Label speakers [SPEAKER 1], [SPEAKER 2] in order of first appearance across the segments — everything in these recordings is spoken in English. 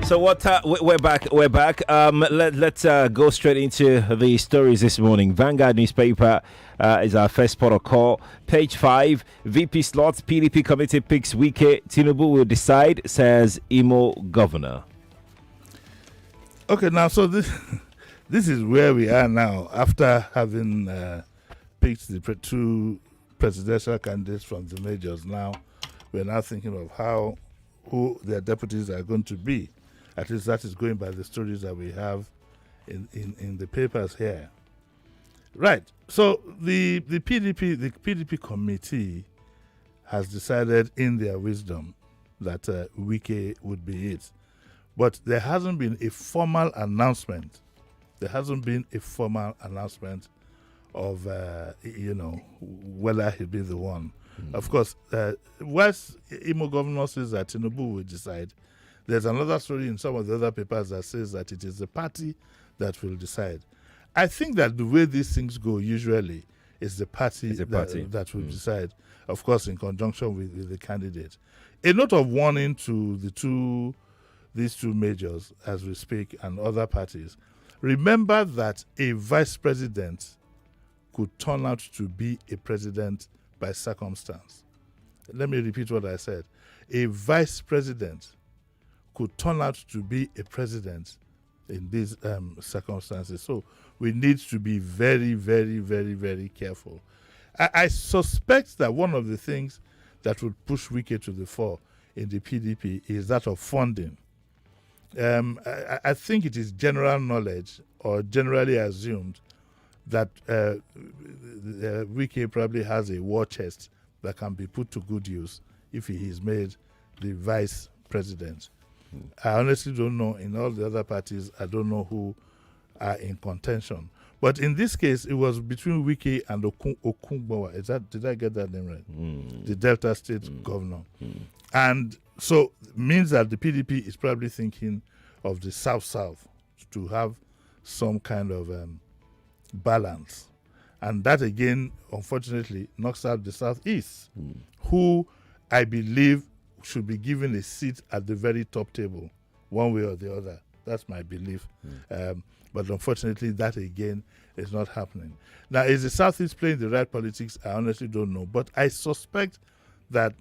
[SPEAKER 1] So what? We're back. We're back. Let's go straight into the stories this morning. Vanguard newspaper is our first port of call. Page 5. VP slots. PDP committee picks Wike. Tinubu will decide, says Imo governor.
[SPEAKER 2] Okay, now so this is where we are now after having picked the two presidential candidates from the majors. Now we're now thinking of who their deputies are going to be. At least that is going by the stories that we have in the papers here. Right. So the PDP committee has decided in their wisdom that Wike would be it. But there hasn't been a formal announcement. There hasn't been a formal announcement of whether he'll be the one. Of course, West Imo governor says that Tinubu will decide. There's another story in some of the other papers that says that it is the party that will decide. I think that the way these things go usually is the party that will decide, of course, in conjunction with the candidate. A note of warning to these two majors as we speak and other parties. Remember that a vice president could turn out to be a president by circumstance. Let me repeat what I said. A vice president could turn out to be a president in these circumstances. So we need to be very, very, very, very careful. I suspect that one of the things that would push Wike to the fore in the PDP is that of funding. I think it is general knowledge or generally assumed that Wike probably has a war chest that can be put to good use if he is made the vice president. I honestly don't know. In all the other parties, I don't know who are in contention. But in this case, it was between Wike and Okungbowa. Did I get that name right? The Delta State governor. And so it means that the PDP is probably thinking of the South to have some kind of balance. And that again, unfortunately, knocks out the Southeast, who I believe should be given a seat at the very top table, one way or the other. That's my belief. But unfortunately, that again is not happening. Now, is the Southeast playing the right politics? I honestly don't know. But I suspect that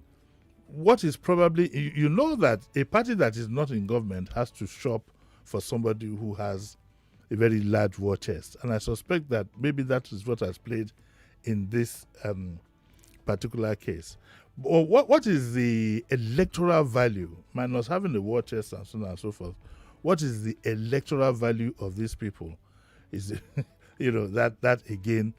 [SPEAKER 2] what is probably, you know that a party that is not in government has to shop for somebody who has a very large war chest. And I suspect that maybe that is what has played in this particular case. Or what is the electoral value, minus having the war chest and so on and so forth? What is the electoral value of these people? Is it, that again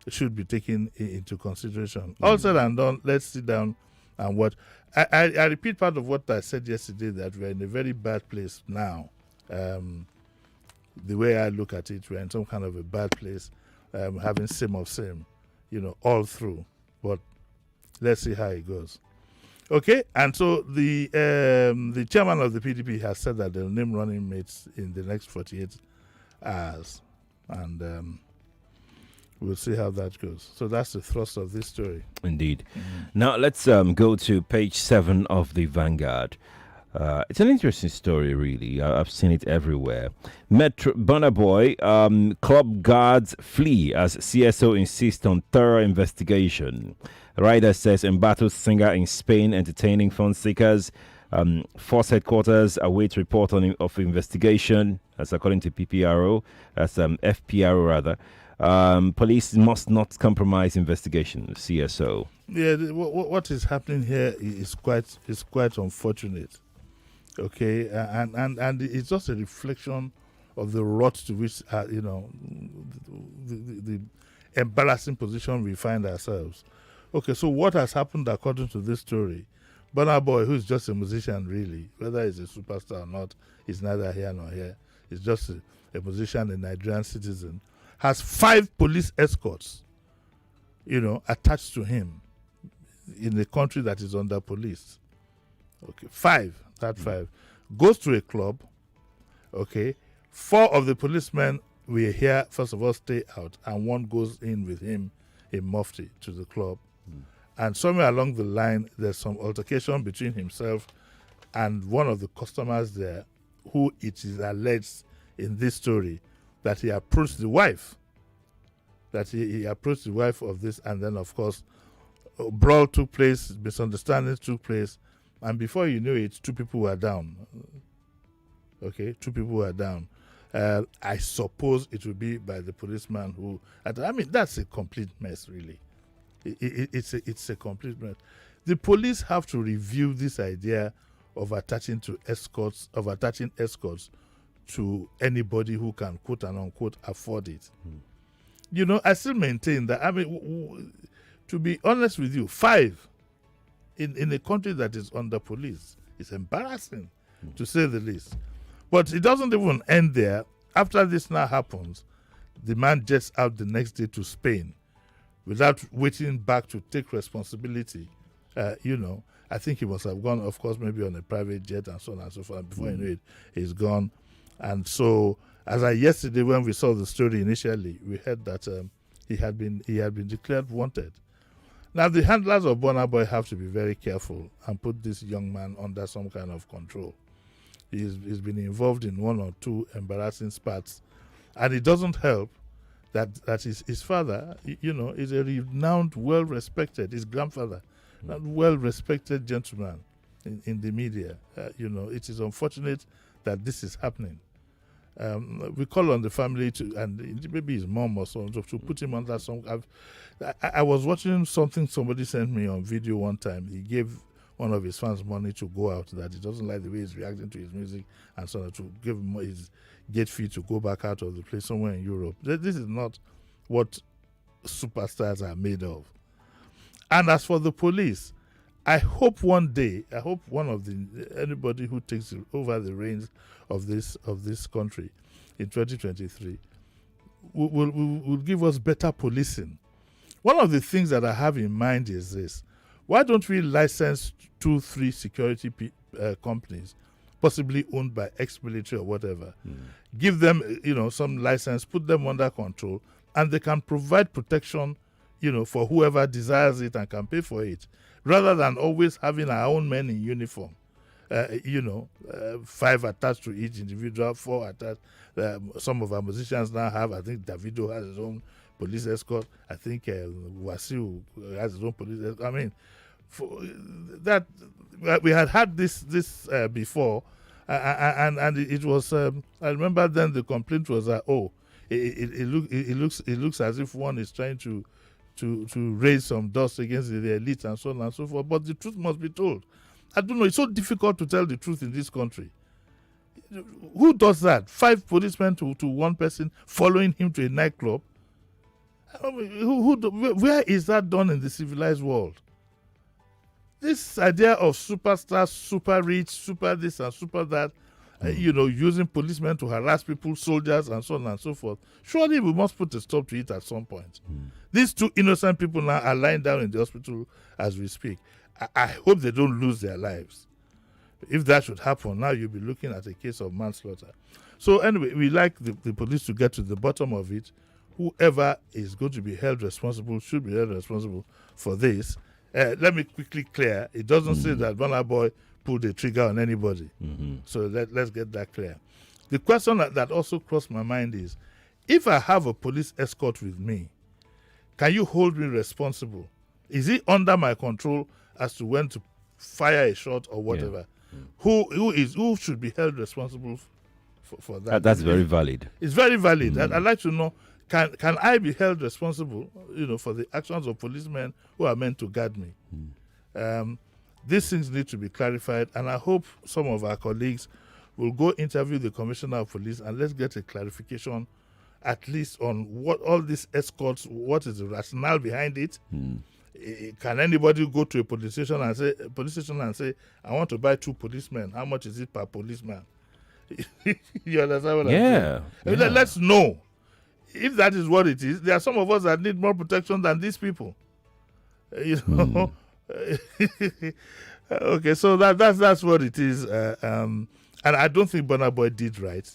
[SPEAKER 2] should be taken into consideration. All said and done, let's sit down and watch. I repeat part of what I said yesterday, that we're in a very bad place now. The way I look at it, we're in some kind of a bad place, having same of same, all through. But let's see how it goes. Okay, and so the chairman of the PDP has said that they'll name running mates in the next 48 hours. And we'll see how that goes. So that's the thrust of this story.
[SPEAKER 1] Indeed. Now let's go to page 7 of the Vanguard. It's an interesting story, really. I've seen it everywhere. Burna Boy, club guards flee as CSO insists on thorough investigation. Rider says embattled singer in Spain entertaining fund seekers. Force headquarters await report of investigation. That's according to PPRO. That's FPRO rather. Police must not compromise investigation. CSO.
[SPEAKER 2] Yeah, what is happening here is quite unfortunate. Okay, and it's just a reflection of the rot to which the embarrassing position we find ourselves. Okay, so what has happened according to this story? Burna Boy, who is just a musician really, whether he's a superstar or not, is neither here nor here. He's just a musician, a Nigerian citizen, has 5 police escorts, attached to him in a country that is under police. Okay, 5. That 5 goes to a club. Okay, 4 of the policemen were here. First of all, stay out, and 1 goes in with him in mufti to the club. And somewhere along the line, there's some altercation between himself and one of the customers there, who it is alleged in this story that he approached the wife. That he approached the wife of this, and then of course, brawl took place, misunderstandings took place, and before you knew it, 2 people were down. Okay, 2 people were down. I suppose it would be by the policeman who. I mean, that's a complete mess, really. It's a complete mess. The police have to review this idea of attaching escorts to anybody who can, quote and unquote, afford it. You know, I still maintain that. I mean, to be honest with you, 5 in a country that is under police is embarrassing, to say the least. But it doesn't even end there. After this now happens, the man jets out the next day to Spain without waiting back to take responsibility. You know, I think he must have gone, of course, maybe on a private jet and so on and so forth. Before you know it, he's gone. And so, yesterday when we saw the story initially, we heard that he had been declared wanted. Now, the handlers of Burna Boy have to be very careful and put this young man under some kind of control. He's been involved in 1 or 2 embarrassing spats, and it doesn't help that his father, you know, is a renowned, well-respected, his grandfather, a well-respected gentleman in the media. You know, it is unfortunate that this is happening. We call on the family and maybe his mom or so, to put him under some. I was watching something somebody sent me on video one time. He gave one of his fans money to go out, that he doesn't like the way he's reacting to his music, and so on, to give him his gate fee to go back out of the place somewhere in Europe. This is not what superstars are made of. And as for the police, I hope one day, anybody who takes over the reins of this country in 2023 will give us better policing. One of the things that I have in mind is this: why don't we license 2-3 security companies, possibly owned by ex-military or whatever, give them, you know, some license, put them under control, and they can provide protection, you know, for whoever desires it and can pay for it, rather than always having our own men in uniform. 5 attached to each individual, 4 attached. Some of our musicians now have, I think Davido has his own police escort. I think Wasiu has his own police escort. I mean, we had this before, and it was. I remember then the complaint was that it looks as if one is trying to raise some dust against the elite and so on and so forth. But the truth must be told. I don't know. It's so difficult to tell the truth in this country. Who does that? 5 policemen to 1 person following him to a nightclub. Where is that done in the civilized world? This idea of superstars, super rich, super this and super that, using policemen to harass people, soldiers, and so on and so forth. Surely we must put a stop to it at some point. These 2 innocent people now are lying down in the hospital as we speak. I hope they don't lose their lives. If that should happen, now you'll be looking at a case of manslaughter. So anyway, we like the police to get to the bottom of it. Whoever is going to be held responsible should be held responsible for this. Let me quickly clear. It doesn't say that Burna Boy pulled the trigger on anybody. So let's get that clear. The question that also crossed my mind is, if I have a police escort with me, can you hold me responsible? Is it under my control as to when to fire a shot or whatever? Who should be held responsible for that?
[SPEAKER 1] That's very valid. It's very
[SPEAKER 2] valid. I'd like to know, can I be held responsible, for the actions of policemen who are meant to guard me? These things need to be clarified, and I hope some of our colleagues will go interview the Commissioner of Police and let's get a clarification, at least on what all these escorts, what is the rationale behind it. Can anybody go to a police station and say, I want to buy 2 policemen? How much is it per policeman? You understand what I'm saying? Yeah. Let's know. If that is what it is, there are some of us that need more protection than these people. Okay, so that's what it is. And I don't think Burna Boy did right,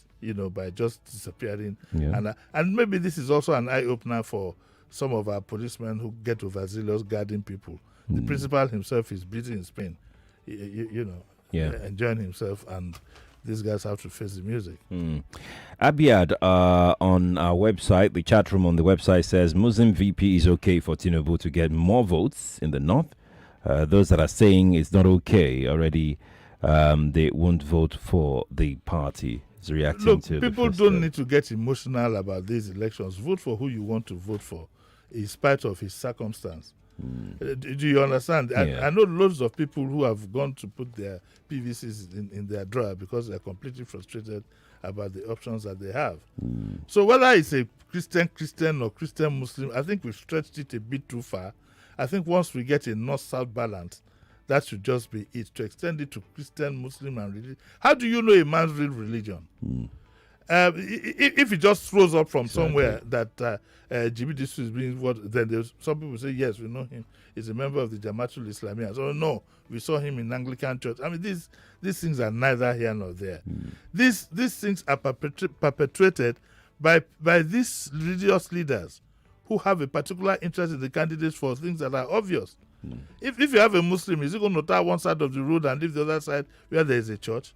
[SPEAKER 2] by just disappearing. And maybe this is also an eye-opener for some of our policemen who get overzealous guarding people. The principal himself is busy in Spain, enjoying himself, and these guys have to face the music.
[SPEAKER 1] Abiad, on our website, the chat room on the website says Muslim VP is okay for Tinubu to get more votes in the north. Those that are saying it's not okay already, they won't vote for the party. Is reacting
[SPEAKER 2] Look,
[SPEAKER 1] to
[SPEAKER 2] people
[SPEAKER 1] the
[SPEAKER 2] don't need to get emotional about these elections. Vote for who you want to vote for, in spite of his circumstance. Do you understand?
[SPEAKER 1] Yeah.
[SPEAKER 2] I know loads of people who have gone to put their PVCs in their drawer because they're completely frustrated about the options that they have. So whether it's a Christian or Christian Muslim, I think we've stretched it a bit too far. I think once we get a north-south balance, that should just be it. To extend it to Christian, Muslim, and religion. How do you know a man's real religion? If he just throws up from somewhere that Jimi Disu is being what, then some people say, yes, we know him. He's a member of the Jamaatul Islamiyah. So no, we saw him in Anglican Church. I mean, these things are neither here nor there. These things are perpetrated by these religious leaders who have a particular interest in the candidates for things that are obvious. If you have a Muslim, is he going to tie one side of the road and leave the other side where there is a church?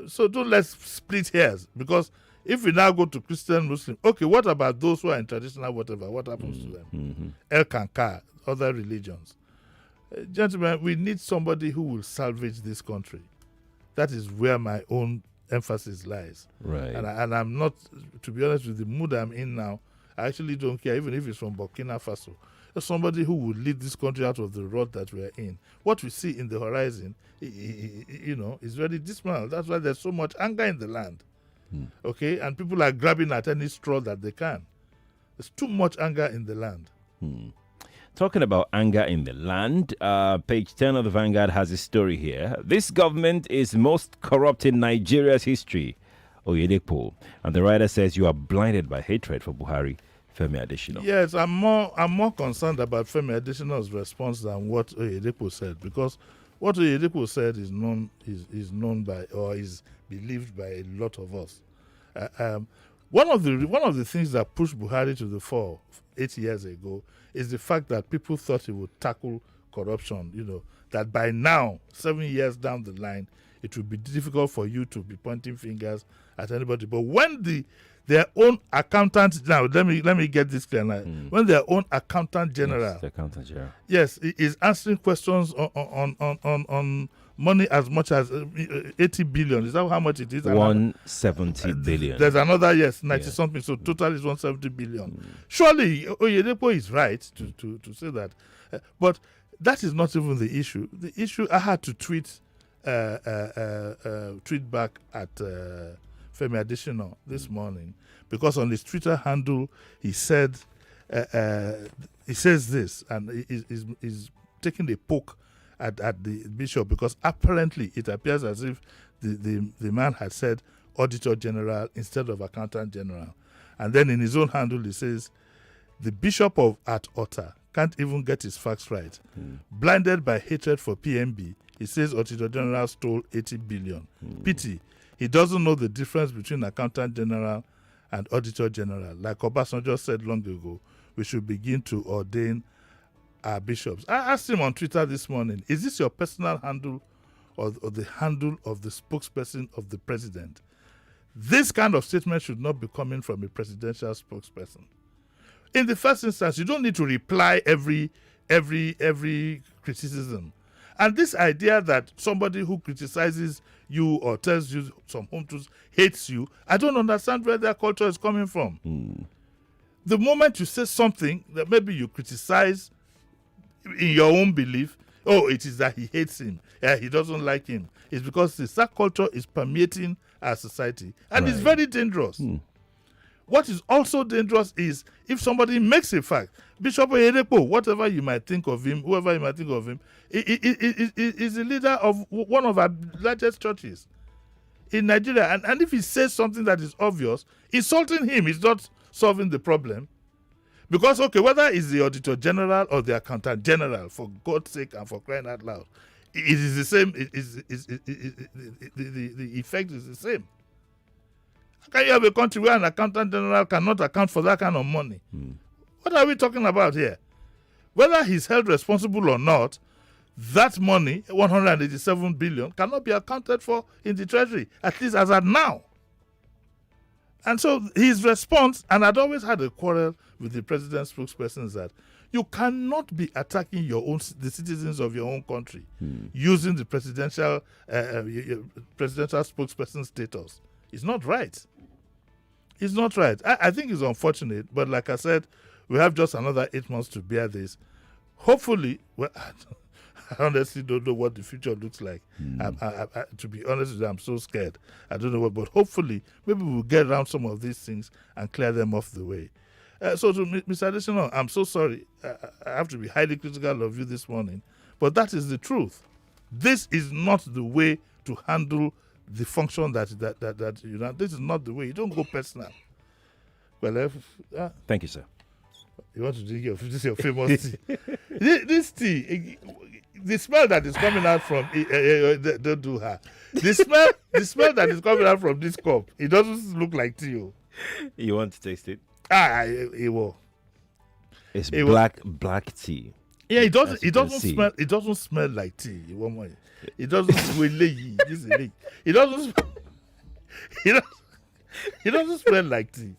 [SPEAKER 2] So don't let's split hairs, because if we now go to Christian, Muslim, okay, what about those who are in traditional whatever? What happens to them? El Kanka, other religions. Gentlemen, we need somebody who will salvage this country. That is where my own emphasis lies.
[SPEAKER 1] Right.
[SPEAKER 2] And I'm not, to be honest with the mood I'm in now, I actually don't care, even if it's from Burkina Faso. Somebody who will lead this country out of the rut that we are in. What we see in the horizon, is very dismal. That's why there's so much anger in the land. Okay? And people are grabbing at any straw that they can. There's too much anger in the land.
[SPEAKER 1] Talking about anger in the land, page 10 of the Vanguard has a story here. This government is most corrupt in Nigeria's history. Oyedepo. And the writer says you are blinded by hatred for Buhari. Femi Adesina.
[SPEAKER 2] Yes, I'm more concerned about Femi Adesina's response than what Oyedepo said, because what Oyedepo said is known by, or is believed by a lot of us. One of the things that pushed Buhari to the fore 8 years ago is the fact that people thought he would tackle corruption. That by now, 7 years down the line, it would be difficult for you to be pointing fingers at anybody. But when their own accountant, now let me get this clear now. When their own accountant general,
[SPEAKER 1] Yes, the accountant general,
[SPEAKER 2] yes, is answering questions on money as much as 80 billion. Is that how much it is?
[SPEAKER 1] 170 billion.
[SPEAKER 2] There's another 90 something. So total is 170 billion. Surely Oyedepo is right to say that, but that is not even the issue. The issue, I had to tweet back at Femi Adesina this morning, because on his Twitter handle he says this, and he's taking a poke at the bishop, because apparently it appears as if the man had said Auditor General instead of Accountant General. And then in his own handle he says the Bishop of At Ota can't even get his facts right. Blinded by hatred for PMB, he says Auditor General stole 80 billion. Pity, he doesn't know the difference between Accountant General and Auditor General. Like Obasanjo said long ago, we should begin to ordain our bishops. I asked him on Twitter this morning, is this your personal handle or the handle of the spokesperson of the president? This kind of statement should not be coming from a presidential spokesperson. In the first instance, you don't need to reply every criticism. And this idea that somebody who criticizes you or tells you some home truths hates you, I don't understand where their culture is coming from. The moment you say something that maybe you criticize in your own belief, it is that he hates him, he doesn't like him, it's because that culture is permeating our society. And it's very dangerous. What is also dangerous is if somebody makes a fact. Bishop Oyedepo, whatever you might think of him, whoever you might think of him, is the leader of one of our largest churches in Nigeria. And if he says something that is obvious, insulting him is not solving the problem. Because, whether it's the Auditor General or the Accountant General, for God's sake and for crying out loud, it is the same. The effect is the same. How can you have a country where an Accountant General cannot account for that kind of money? What are we talking about here? Whether he's held responsible or not, that money, 187 billion, cannot be accounted for in the treasury, at least as at now. And so his response, and I'd always had a quarrel with the president's spokesperson, is that you cannot be attacking the citizens of your own country using the presidential spokesperson status. It's not right. It's not right. I think it's unfortunate, but like I said, we have just another 8 months to bear this. Hopefully, well, I honestly don't know what the future looks like. To be honest with you, I'm so scared. I don't know what, but hopefully, maybe we'll get around some of these things and clear them off the way. So to Mr. Adesina, I'm so sorry. I have to be highly critical of you this morning, but that is the truth. This is not the way to handle the function that you know. This is not the way. You don't go personal. Well,
[SPEAKER 1] thank you, sir.
[SPEAKER 2] You want to drink your famous tea? This tea, the smell that is coming out from don't do her. The smell that is coming out from this cup, it doesn't look like tea.
[SPEAKER 1] You want to taste it?
[SPEAKER 2] It will.
[SPEAKER 1] It's black tea.
[SPEAKER 2] Yeah, it doesn't. It doesn't smell. It doesn't smell like tea. One more. It doesn't smell like. It doesn't. It doesn't smell like tea.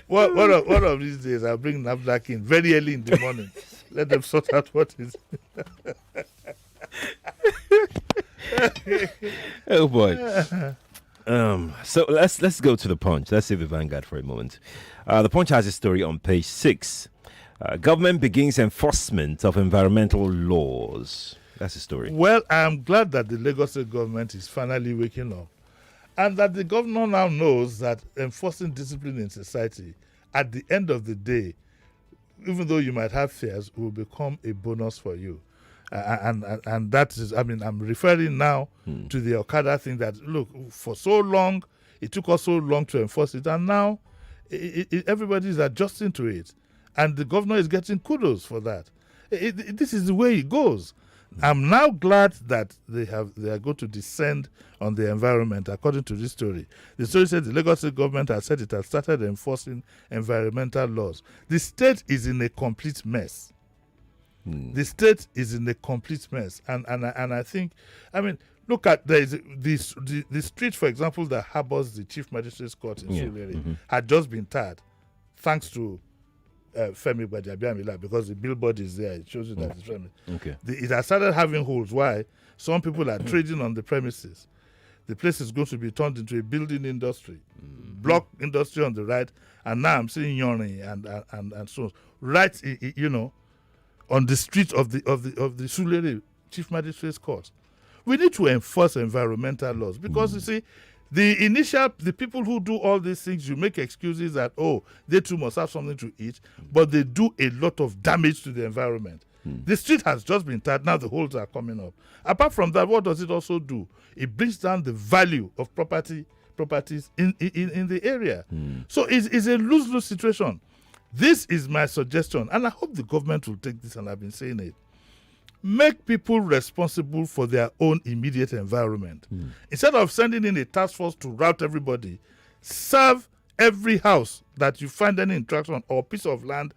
[SPEAKER 2] One of these days, I'll bring NAFDAC in very early in the morning. Let them sort out what is.
[SPEAKER 1] Oh boy. So let's go to the Punch. Let's see the Vanguard for a moment. The Punch has a story on page 6. Government begins enforcement of environmental laws. That's the story.
[SPEAKER 2] Well, I'm glad that the Lagos State government is finally waking up, and that the governor now knows that enforcing discipline in society, at the end of the day, even though you might have fears, will become a bonus for you. And that is, I mean, I'm referring now to the Okada thing that, look, for so long, it took us so long to enforce it, and now everybody is adjusting to it. And the governor is getting kudos for that. This is the way it goes. I'm now glad that they are going to descend on the environment, according to this story. The story said the Lagos State government has said it has started enforcing environmental laws. The state is in a complete mess. The state is in a complete mess. And I think, I mean, look at the street, for example, that harbors the Chief Magistrate's Court in Surulere had just been tarred, thanks to Femi Gbadagbiamila, because the billboard is there. It shows you that it's Femi.
[SPEAKER 1] Okay.
[SPEAKER 2] It has started having holes. Why? Some people are trading on the premises. The place is going to be turned into a building industry, block industry on the right, and now I'm seeing Yoni and so on. Right, you know, on the street of the Surulere Chief Magistrate's Court. We need to enforce environmental laws because you see, the people who do all these things, you make excuses that, oh, they too must have something to eat, but they do a lot of damage to the environment. The street has just been tarred, now the holes are coming up. Apart from that, what does it also do? It brings down the value of properties in the area. So it's a lose-lose situation. This is my suggestion, and I hope the government will take this, and I've been saying it. Make people responsible for their own immediate environment. Instead of sending in a task force to route everybody, serve every house that you find any interaction or piece of land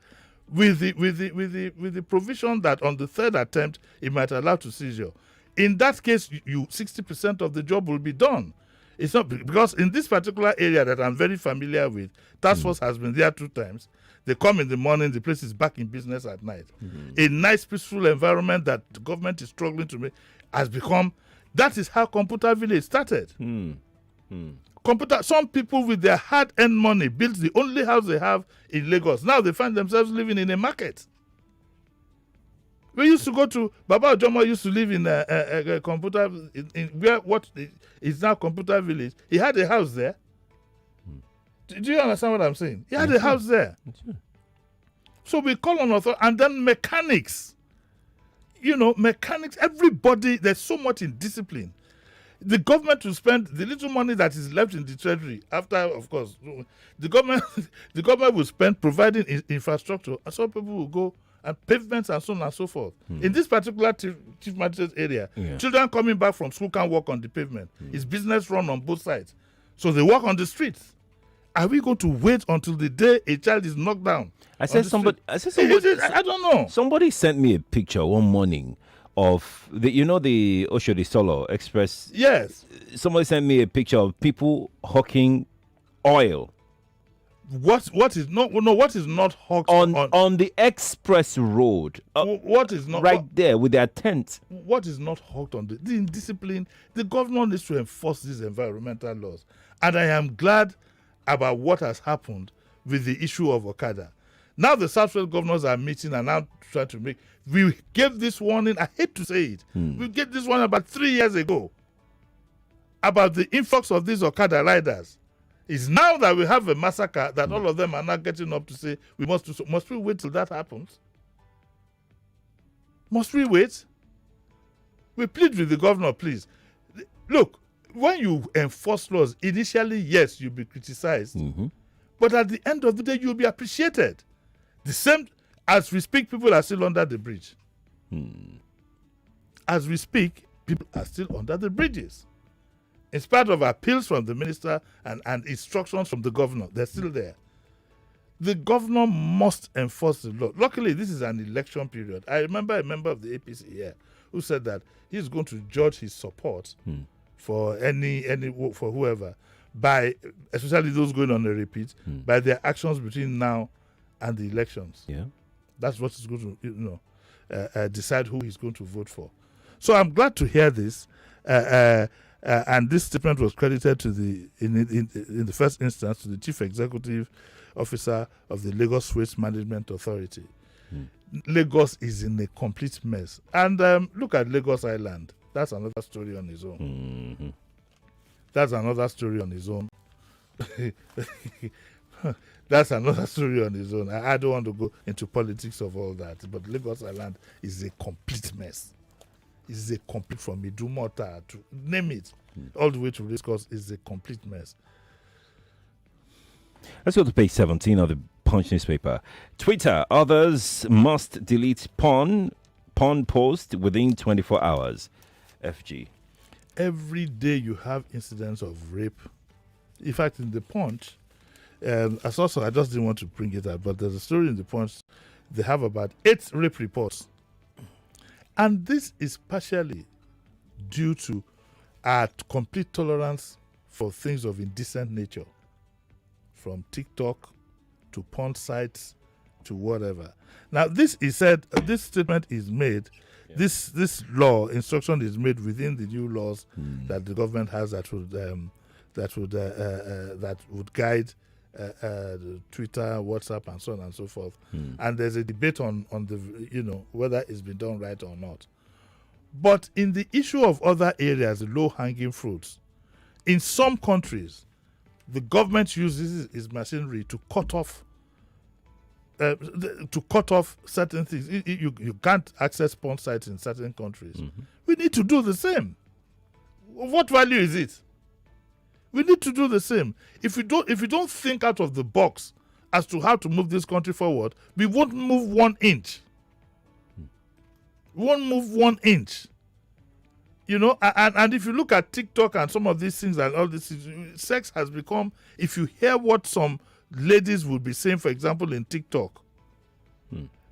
[SPEAKER 2] with the provision that on the third attempt it might allow to seizure. In that case, 60% of the job will be done. It's not because in this particular area that I'm very familiar with, task force has been there 2 times. They come in the morning, the place is back in business at night. A nice, peaceful environment that the government is struggling to make has become. That is how Computer Village started. Some people with their hard-earned money built the only house they have in Lagos. Now they find themselves living in a market. We used to go to Baba Ojomo used to live in a computer in where what is now Computer Village. He had a house there. Do you understand what I'm saying? He had a house there. So we call on authority, and then mechanics. You know, mechanics. Everybody. There's so much indiscipline. The government will spend the little money that is left in the treasury after, of course, the government will spend providing infrastructure, and some people will go and pavements and so on and so forth. In this particular chief magistrate area, children coming back from school can't walk on the pavement. It's business run on both sides. So they walk on the streets. Are we going to wait until the day a child is knocked down?
[SPEAKER 1] I said somebody.
[SPEAKER 2] I don't know.
[SPEAKER 1] Somebody sent me a picture one morning of the Oshodi Solo Express.
[SPEAKER 2] Yes.
[SPEAKER 1] Somebody sent me a picture of people hawking oil.
[SPEAKER 2] What is not hawked
[SPEAKER 1] on the express road?
[SPEAKER 2] What is not
[SPEAKER 1] right there with their tent?
[SPEAKER 2] What is not hawked on the indiscipline? The governor needs to enforce these environmental laws, and I am glad about what has happened with the issue of Okada. Now the Southwest governors are meeting and now trying to make. We gave this warning. I hate to say it. We gave this one about 3 years ago about the influx of these Okada riders. It's now that we have a massacre that all of them are now getting up to say we must do so. Must we wait till that happens? Must we wait? We plead with the governor, please. Look, when you enforce laws, initially, yes, you'll be criticized. But at the end of the day, you'll be appreciated. The same, as we speak, people are still under the bridge. As we speak, people are still under the bridges. In spite of appeals from the minister and instructions from the governor, they're still there. The governor must enforce the law. Luckily, this is an election period. I remember a member of the APC here who said that he's going to judge his support for for whoever by, especially those going on a repeat, by their actions between now and the elections. Yeah, that's what he's going to decide who he's going to vote for. So I'm glad to hear this. And this statement was credited to in the first instance to the Chief Executive Officer of the Lagos Waste Management Authority. Lagos is in a complete mess. And look at Lagos Island. That's another story on its own. That's another story on its own. That's another story on its own. I don't want to go into politics of all that, but Lagos Island is a complete mess. Is a complete, from Idumota to name it, all the way to Race Course, is a complete mess.
[SPEAKER 1] Let's go to page 17 of the Punch newspaper. Twitter, others must delete porn post within 24 hours. FG.
[SPEAKER 2] Every day you have incidents of rape. In fact, in the Punch, I just didn't want to bring it out, but there's a story in the Punch. They have about 8 rape reports. And this is partially due to our complete tolerance for things of indecent nature, from TikTok to porn sites to whatever. Now, this is said. This statement is made. Yeah. This law instruction is made within the new laws that the government has that would guide Twitter, WhatsApp, and so on and so forth. And there's a debate on the whether it's been done right or not. But in the issue of other areas, low-hanging fruits, in some countries, the government uses its machinery to cut off certain things. You can't access porn sites in certain countries. We need to do the same. What value is it? We need to do the same. If you don't think out of the box as to how to move this country forward, we won't move 1 inch. We won't move 1 inch. And if you look at TikTok and some of these things and all this, sex has become, if you hear what some ladies would be saying, for example, in TikTok,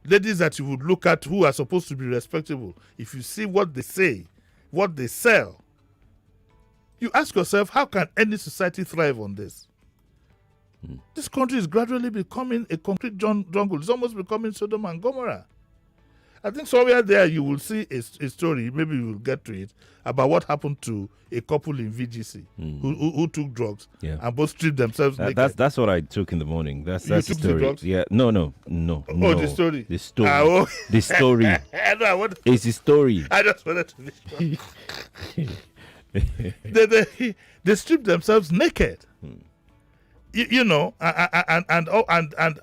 [SPEAKER 2] ladies that you would look at who are supposed to be respectable, if you see what they say, what they sell, you ask yourself, how can any society thrive on this? This country is gradually becoming a concrete jungle. It's almost becoming Sodom and Gomorrah. I think somewhere there you will see a story, maybe you will get to it, about what happened to a couple in VGC who took drugs and both stripped themselves naked.
[SPEAKER 1] That's what I took in the morning. That's
[SPEAKER 2] the
[SPEAKER 1] story.
[SPEAKER 2] The drugs?
[SPEAKER 1] Yeah, no.
[SPEAKER 2] Oh, the story.
[SPEAKER 1] The story. The story. It's the story.
[SPEAKER 2] I just wanted to be sure. They stripped themselves naked. And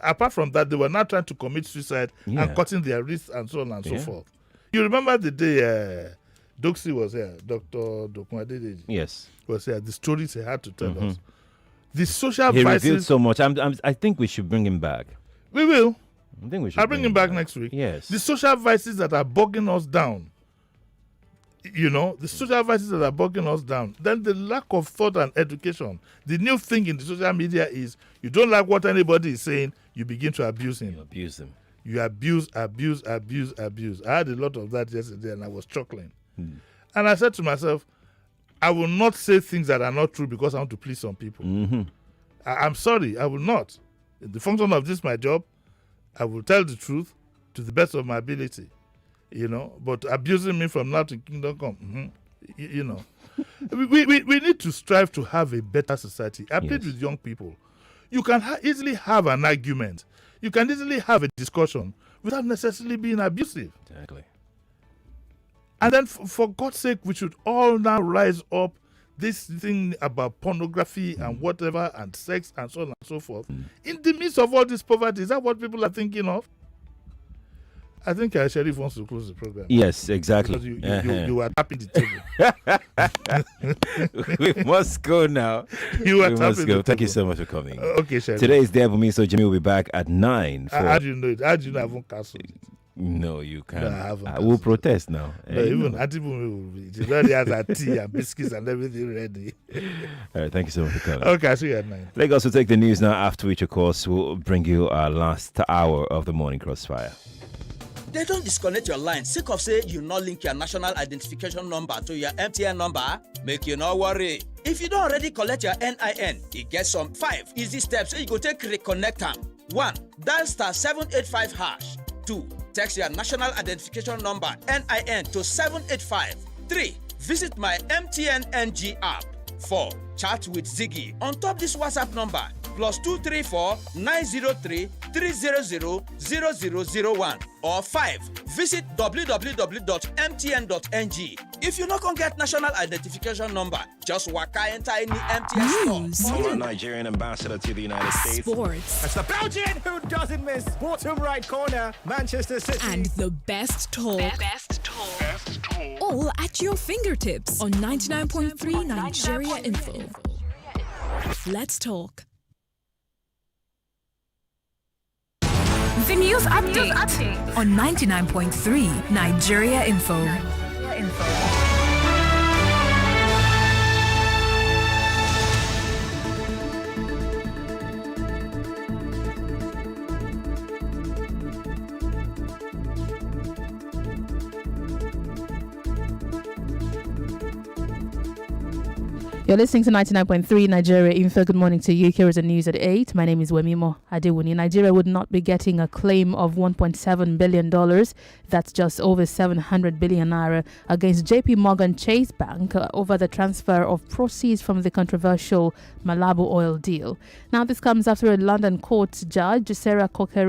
[SPEAKER 2] apart from that, they were not trying to commit suicide and cutting their wrists and so on and so forth. You remember the day Doxy was here, Dr. Dokumadede?
[SPEAKER 1] Yes.
[SPEAKER 2] Was here. The stories he had to tell us. The social
[SPEAKER 1] He
[SPEAKER 2] vices.
[SPEAKER 1] revealed so much. I think we should bring him back.
[SPEAKER 2] We will.
[SPEAKER 1] I think we should.
[SPEAKER 2] I'll bring him back next week.
[SPEAKER 1] Yes.
[SPEAKER 2] The social vices that are bogging us down. The social vices that are bogging us down. Then the lack of thought and education. The new thing in the social media is you don't like what anybody is saying, you begin to abuse him.
[SPEAKER 1] You abuse them.
[SPEAKER 2] You abuse. I had a lot of that yesterday and I was chuckling. And I said to myself, I will not say things that are not true because I want to please some people. I'm sorry, I will not. The function of this, my job, I will tell the truth to the best of my ability. But abusing me from now to kingdom come, we need to strive to have a better society. I plead with young people. You can easily have an argument. You can easily have a discussion without necessarily being abusive.
[SPEAKER 1] Exactly.
[SPEAKER 2] And then, for God's sake, we should all now rise up. This thing about pornography and whatever and sex and so on and so forth. In the midst of all this poverty, is that what people are thinking of? I think Sheriff wants to close the program.
[SPEAKER 1] Yes, exactly.
[SPEAKER 2] Because you are tapping the
[SPEAKER 1] table. We must go now.
[SPEAKER 2] We must go.
[SPEAKER 1] Thank you so much for coming.
[SPEAKER 2] Okay, Sheriff.
[SPEAKER 1] Today is Debumi, so Jimi will be back at 9.
[SPEAKER 2] How do you know it? How do you know I haven't cancelled it?
[SPEAKER 1] No, you can't.
[SPEAKER 2] No, I haven't.
[SPEAKER 1] I will protest now.
[SPEAKER 2] No, even Adibumi will be. She already has her tea and biscuits and everything ready.
[SPEAKER 1] All right, thank you so much for coming.
[SPEAKER 2] Okay, I'll see you at 9.
[SPEAKER 1] Lagos will take the news now, after which, of course, we'll bring you our last hour of the morning crossfire.
[SPEAKER 3] They don't disconnect your line. Sake of say you not link your national identification number to your MTN number. Make you not worry. If you don't already collect your NIN, it gets some 5 easy steps so you go take reconnect them. 1. Dial *785 hash. 2. Text your national identification number NIN to 785. 3. Visit my MTN NG app. 4. Chat with Ziggy on top this WhatsApp number +234 903 300 0001 or 5. Visit www.mtn.ng. If you not gonna get national identification number, just waka enter any MTN store.
[SPEAKER 4] Former Nigerian ambassador to the United States.
[SPEAKER 5] Sports.
[SPEAKER 6] That's the Belgian who doesn't miss. Bottom right corner, Manchester City.
[SPEAKER 5] And the best talk. All at your fingertips on 99.3 Nigeria Info. Let's talk. The news update on 99.3 Nigeria Info.
[SPEAKER 7] You're listening to 99.3 Nigeria Info. Good morning to you. Here is the news at 8. My name is Wemimo Adewuni. Nigeria would not be getting a claim of $1.7 billion. That's just over 700 billion naira against JP Morgan Chase Bank over the transfer of proceeds from the controversial Malabo oil deal. Now, this comes after a London court judge, Sarah Kokere,